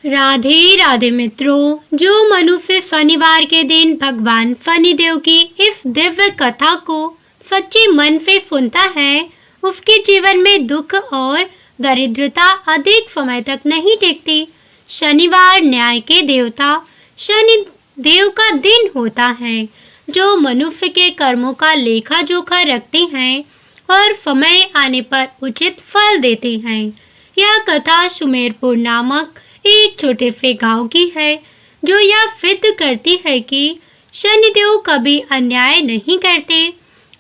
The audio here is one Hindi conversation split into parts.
राधे राधे मित्रों, जो मनुष्य शनिवार के दिन भगवान शनिदेव की इस दिव्य कथा को सच्चे मन से सुनता है, उसके जीवन में दुख और दरिद्रता अधिक समय तक नहीं टिकती। शनिवार न्याय के देवता शनि देव का दिन होता है, जो मनुष्य के कर्मों का लेखा जोखा रखते हैं और समय आने पर उचित फल देते हैं। यह कथा सुमेरपुर नामक एक छोटे से गांव की है, जो यह सिद्ध करती है कि शनिदेव कभी अन्याय नहीं करते।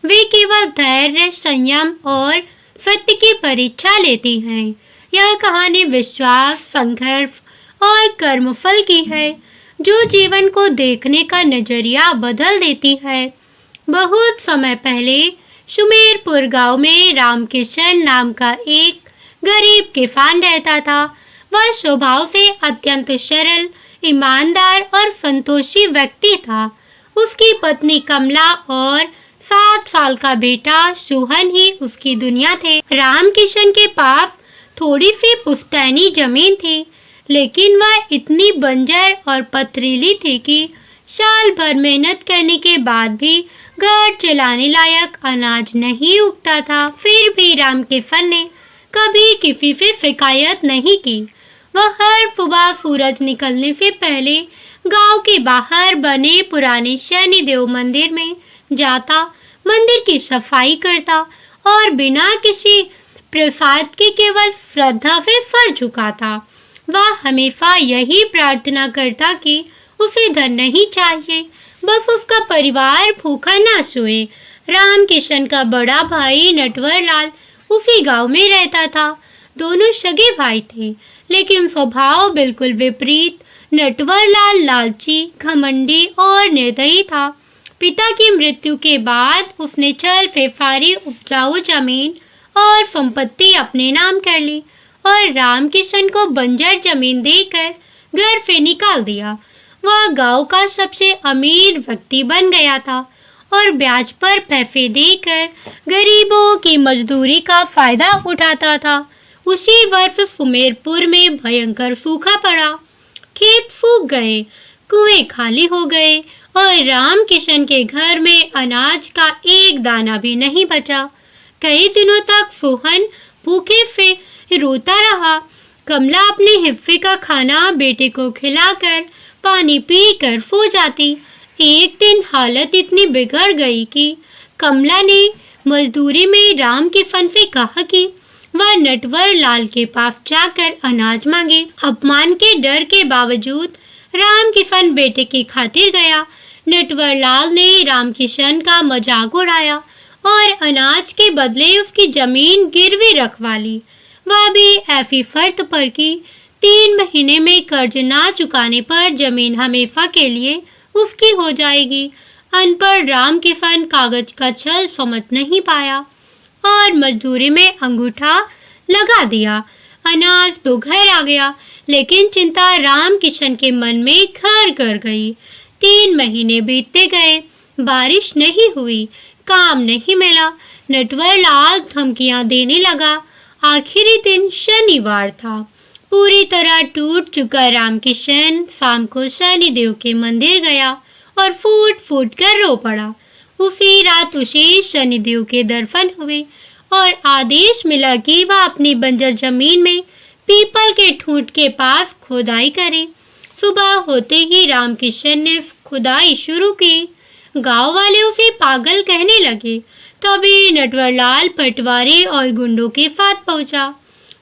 वे केवल धैर्य, संयम और सत्य की परीक्षा लेती हैं। यह कहानी विश्वास, संघर्ष और कर्मफल की है, जो जीवन को देखने का नजरिया बदल देती है। बहुत समय पहले सुमेरपुर गांव में रामकिशन नाम का एक गरीब किसान रहता था। वह स्वभाव से अत्यंत सरल, ईमानदार और संतोषी व्यक्ति था। उसकी पत्नी कमला और 7 साल का बेटा सोहन ही उसकी दुनिया थे। रामकिशन के पास थोड़ी सी पुश्तैनी जमीन थी, लेकिन वह इतनी बंजर और पथरीली थी कि साल भर मेहनत करने के बाद भी घर चलाने लायक अनाज नहीं उगता था। फिर भी रामकिशन ने कभी किसी से शिकायत नहीं की। वह हर सुबह सूरज निकलने से पहले गांव के बाहर बने पुराने शनिदेव मंदिर में जाता, मंदिर की सफाई करता और बिना किसी प्रसाद के केवल श्रद्धा से सर झुकाता। वह हमेशा यही प्रार्थना करता कि उसे धन नहीं चाहिए, बस उसका परिवार भूखा ना सोए। रामकिशन का बड़ा भाई नटवर लाल उसी गांव में रहता था। दोनों सगे भाई थे, लेकिन स्वभाव बिल्कुल विपरीत। नटवर लाल लालची, घमंडी और निर्दयी था। पिता की मृत्यु के बाद उसने छल से सारी उपजाऊ जमीन और संपत्ति अपने नाम कर ली और रामकिशन को बंजर जमीन देकर घर से निकाल दिया। वह गांव का सबसे अमीर व्यक्ति बन गया था और ब्याज पर पैसे देकर गरीबों की मजदूरी का फायदा उठाता था। उसी वर्ष सुमेरपुर में भयंकर सूखा पड़ा। खेत सूख गए, कुएं खाली हो गए और रामकिशन के घर में अनाज का एक दाना भी नहीं बचा। कई दिनों तक सोहन भूखे से रोता रहा। कमला अपने हिस्से का खाना बेटे को खिलाकर पानी पीकर सो जाती। एक दिन हालत इतनी बिगड़ गई कि कमला ने मजदूरी में रामकिशन से कहा कि वह नटवर लाल के पास जाकर अनाज मांगे। अपमान के डर के बावजूद रामकिशन बेटे की खातिर गया। नटवर लाल ने रामकिशन का मजाक उड़ाया और अनाज के बदले उसकी जमीन गिरवी रखवा ली। वह भी ऐसी शर्त पर कि 3 महीने में कर्ज ना चुकाने पर जमीन हमेशा के लिए उसकी हो जाएगी। अनपढ़ रामकिशन कागज का छल समझ नहीं पाया और मजदूरी में अंगूठा लगा दिया। अनाज तो घर आ गया, लेकिन चिंता रामकिशन के मन में घर कर गई। 3 महीने बीतते गए, बारिश नहीं हुई, काम नहीं मिला। नटवर लाल धमकियां देने लगा। आखिरी दिन शनिवार था। पूरी तरह टूट चुका रामकिशन शाम को शनिदेव के मंदिर गया और फूट फूट कर रो पड़ा। उसी रात उसे शनिदेव के दर्शन हुए और आदेश मिला कि वह अपनी बंजर जमीन में पीपल के ठूंठ के पास खुदाई करे। सुबह होते ही रामकिशन ने खुदाई शुरू की। गांव वाले उसे पागल कहने लगे। तभी नटवर लाल पटवारी और गुंडों के साथ पहुंचा।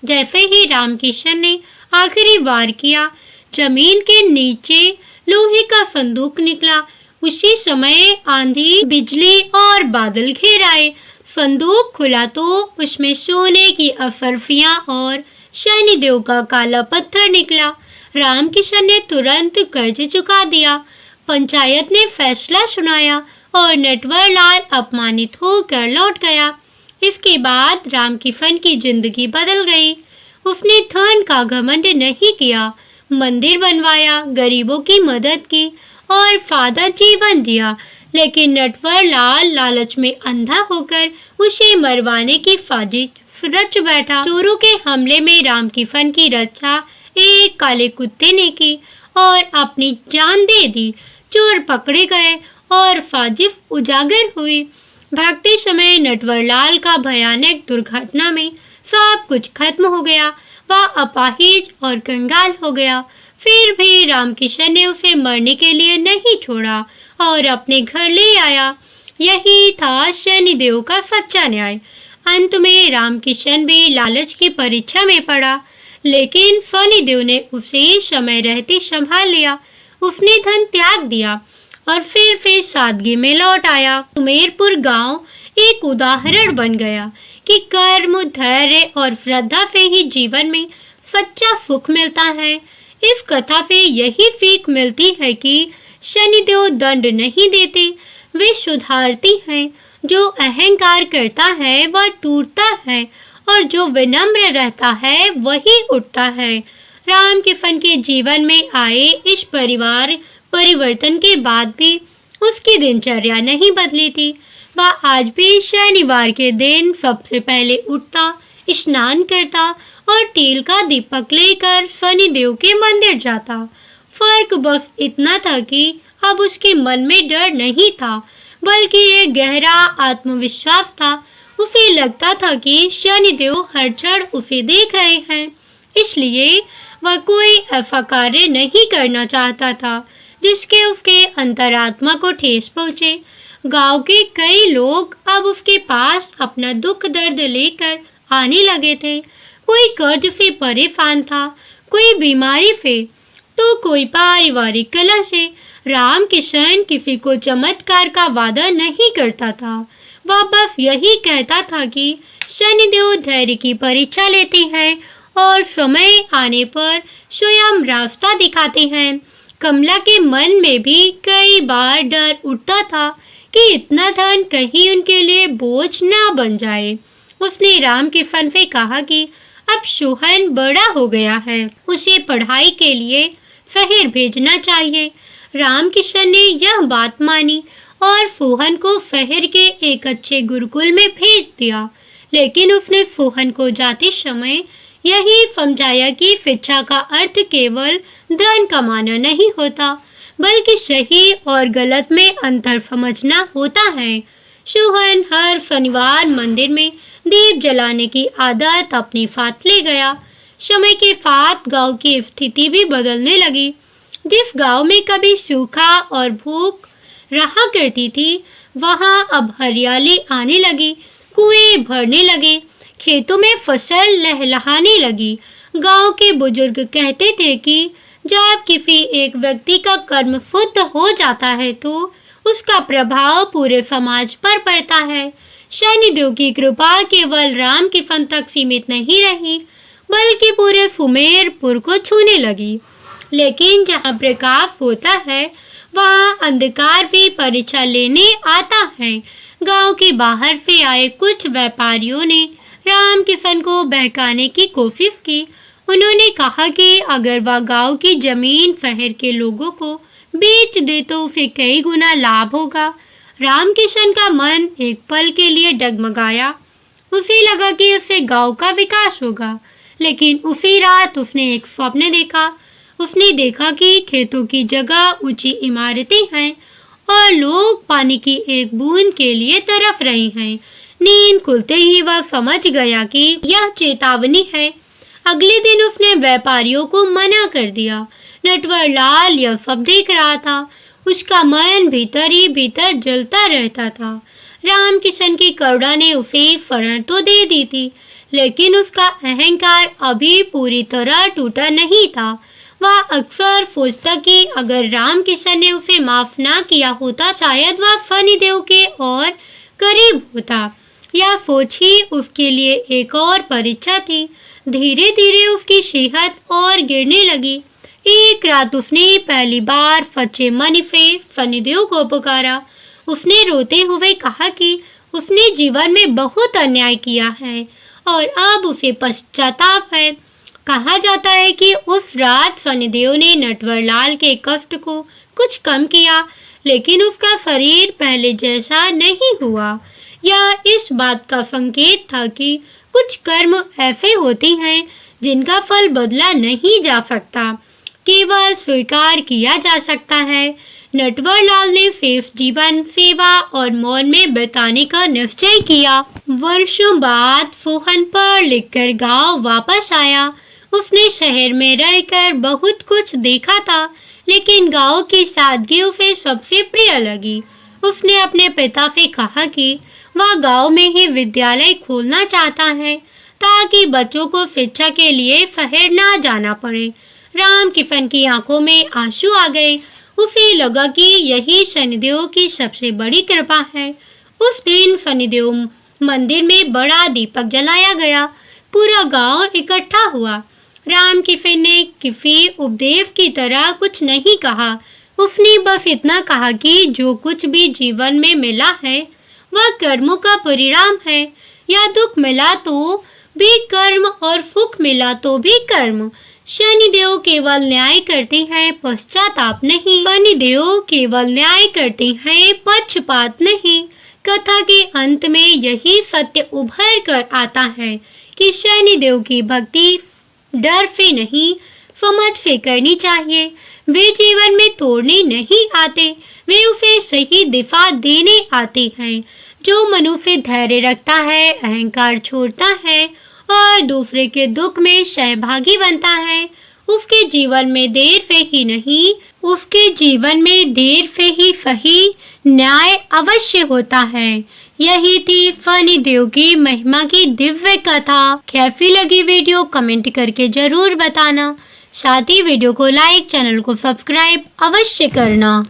जैसे ही रामकिशन ने आखिरी वार किया, जमीन के नीचे लोहे का संदूक निकला। उसी समय आंधी, बिजली और बादल घेर आए। संदूक खुला तो उसमें सोने की अफरफियां और शनिदेव का काला पत्थर निकला। रामकिशन ने तुरंत कर्ज चुका दिया। पंचायत ने फैसला सुनाया और नटवर लाल अपमानित होकर लौट गया। इसके बाद रामकिशन की जिंदगी बदल गई। उसने धन का घमंड नहीं किया, मंदिर बनवाया, गरीबों की मदद की और सादा जीवन जिया। लेकिन नटवर लाल लालच में अंधा होकर उसे मरवाने की साजिश रच बैठा। चोरों के हमले में रामकिशन की रक्षा एक काले कुत्ते ने की और अपनी जान दे दी। चोर पकड़े गए और फाजिल उजागर हुई। भागते समय नटवरलाल का भयानक दुर्घटना में सब कुछ खत्म हो गया। वह अपाहिज और कंगाल हो गया। फिर भी रामकिशन ने उसे मरने के लिए नहीं छोड़ा और अपने घर ले आया। यही था शनिदेव का सच्चा न्याय। अंत में रामकिशन भी लालच की परीक्षा में पड़ा, लेकिन शनिदेव ने उसे समय रहते संभाल लिया। उसने धन त्याग दिया और फिर सादगी में लौट आया। सुमेरपुर गांव एक उदाहरण बन गया कि कर्म, धैर्य और श्रद्धा से ही जीवन में सच्चा सुख मिलता है। इस कथा से यही सीख मिलती है कि शनिदेव दंड नहीं देते, वे सुधारती हैं। जो अहंकार करता है वह टूटता है और जो विनम्र रहता है वही उठता है। रामकिशन के जीवन में आए इस परिवार परिवर्तन के बाद भी उसकी दिनचर्या नहीं बदली थी। वह आज भी शनिवार के दिन सबसे पहले उठता, स्नान करता और तेल का दीपक लेकर शनिदेव के मंदिर जाता। फर्क बस इतना था कि अब उसके मन में डर नहीं था, बल्कि एक गहरा आत्मविश्वास था। उसे लगता था कि शनिदेव हर क्षण उसे देख रहे हैं, इसलिए वह कोई ऐसा कार्य नहीं करना चाहता था जिसके उसके अंतरात्मा को ठेस पहुंचे। गांव के कई लोग अब उसके पास अपना दुख दर्द लेकर आने लगे थे। कोई कर्ज से परेशान था, कोई बीमारी से, तो कोई पारिवारिक कलह से। रामकिशन किसी को चमत्कार का वादा नहीं करता था। वह बस यही कहता था कि शनिदेव धैर्य की परीक्षा लेते हैं और समय आने पर स्वयं रास्ता दिखाते हैं। कमला के मन में भी कई बार डर उठता था कि इतना धन कहीं उनके लिए बोझ ना बन जाए। उसने रामकिशन से कहा कि अब सोहन बड़ा हो गया है, उसे पढ़ाई के लिए शहर भेजना चाहिए। रामकिशन ने यह बात मानी और सोहन को शहर के एक अच्छे गुरुकुल में भेज दिया, लेकिन उसने सोहन को जाते समय यही समझाया कि शिक्षा का अर्थ केवल धन कमाना नहीं होता, बल्कि सही और गलत में अंतर समझना होता है। सोहन हर शनिवार मंदिर में दीप जलाने की आदत अपने साथ ले गया। समय के साथ गांव की स्थिति भी बदलने लगी। जिस गांव में कभी सूखा और भूख रहा करती थी, वहां अब हरियाली आने लगी, कुएं भरने लगे, खेतों में फसल लहलहाने लगी। गांव के बुजुर्ग कहते थे कि जब किसी एक व्यक्ति का कर्म शुद्ध हो जाता है तो उसका प्रभाव पूरे समाज पर पड़ता है। शनिदेव की कृपा केवल रामकिशन तक सीमित नहीं रही, बल्कि पूरे सुमेरपुर को छूने लगी। लेकिन जहाँ प्रकाश होता है वहाँ अंधकार भी परीक्षा लेने आता है। गांव के बाहर से आए कुछ व्यापारियों ने रामकिशन को बहकाने की कोशिश की। उन्होंने कहा कि अगर वह गांव की जमीन शहर के लोगों को बेच दे तो उसे कई गुना लाभ होगा। रामकिशन का मन एक पल के लिए डगमगाया। उसे लगा कि उससे गांव का विकास होगा, लेकिन उसी रात उसने एक स्वप्न देखा। उसने देखा कि खेतों की जगह ऊंची इमारतें हैं और लोग पानी की एक बूंद के लिए तरफ रहे हैं। नींद खुलते ही वह समझ गया कि यह चेतावनी है। अगले दिन उसने व्यापारियों को मना कर दिया। नटवरलाल यह सब देख रहा था। उसका मन भीतर ही भीतर जलता रहता था। रामकिशन की करुणा ने उसे शरण तो दे दी थी, लेकिन उसका अहंकार अभी पूरी तरह टूटा नहीं था। वह अक्सर सोचता कि अगर रामकिशन ने उसे माफ ना किया होता, शायद वह शनिदेव के और करीब होता। यह सोच ही उसके लिए एक और परीक्षा थी। धीरे धीरे उसकी सेहत और गिरने लगी। एक रात उसने पहली बार सच्चे मन से शनिदेव को पुकारा। उसने रोते हुए कहा कि उसने जीवन में बहुत अन्याय किया है और अब उसे पश्चाताप है। कहा जाता है कि उस रात शनिदेव ने नटवरलाल के कष्ट को कुछ कम किया, लेकिन उसका शरीर पहले जैसा नहीं हुआ। यह इस बात का संकेत था कि कुछ कर्म ऐसे होते हैं जिनका फल बदला नहीं जा सकता, केवल स्वीकार किया जा सकता है। नटवरलाल ने शेष जीवन सेवा और मौन में बिताने का निश्चय किया। वर्षों बाद सोहन पर लिखकर गांव वापस आया। उसने शहर में रहकर बहुत कुछ देखा था, लेकिन गांव की सादगी उसे सबसे प्रिय लगी। उसने अपने पिता से कहा कि वह गांव में ही विद्यालय खोलना चाहता है, ताकि बच्चों को शिक्षा के लिए शहर ना जाना पड़े। रामकिशन की आंखों में आंसू आ गए। उसे लगा कि यही शनिदेव की सबसे बड़ी कृपा है। उस दिन शनिदेव मंदिर में बड़ा दीपक जलाया गया। पूरा गांव इकट्ठा हुआ। रामकिशन ने किसी उपदेश की तरह कुछ नहीं कहा। उसने बस इतना कहा कि जो कुछ भी जीवन में मिला है वह कर्मों का परिणाम है। या दुख मिला तो भी कर्म और सुख मिला तो भी कर्म। शनिदेव केवल न्याय करते हैं, पश्चाताप नहीं। शनिदेव केवल न्याय करते हैं, पक्षपात नहीं। कथा के अंत में यही सत्य उभर कर आता है कि शनिदेव की भक्ति डर से नहीं, समझ से करनी चाहिए। वे जीवन में तोड़ने नहीं आते, वे उसे सही दिशा देने आते हैं। जो मनुष्य धैर्य रखता है, अहंकार छोड़ता है और दूसरे के दुख में सहभागी बनता है, उसके जीवन में देर से ही नहीं, उसके जीवन में देर से ही सही न्याय अवश्य होता है। यही थी शनिदेव की महिमा की दिव्य कथा। कैसी लगी वीडियो कमेंट करके जरूर बताना। साथ ही वीडियो को लाइक, चैनल को सब्सक्राइब अवश्य करना।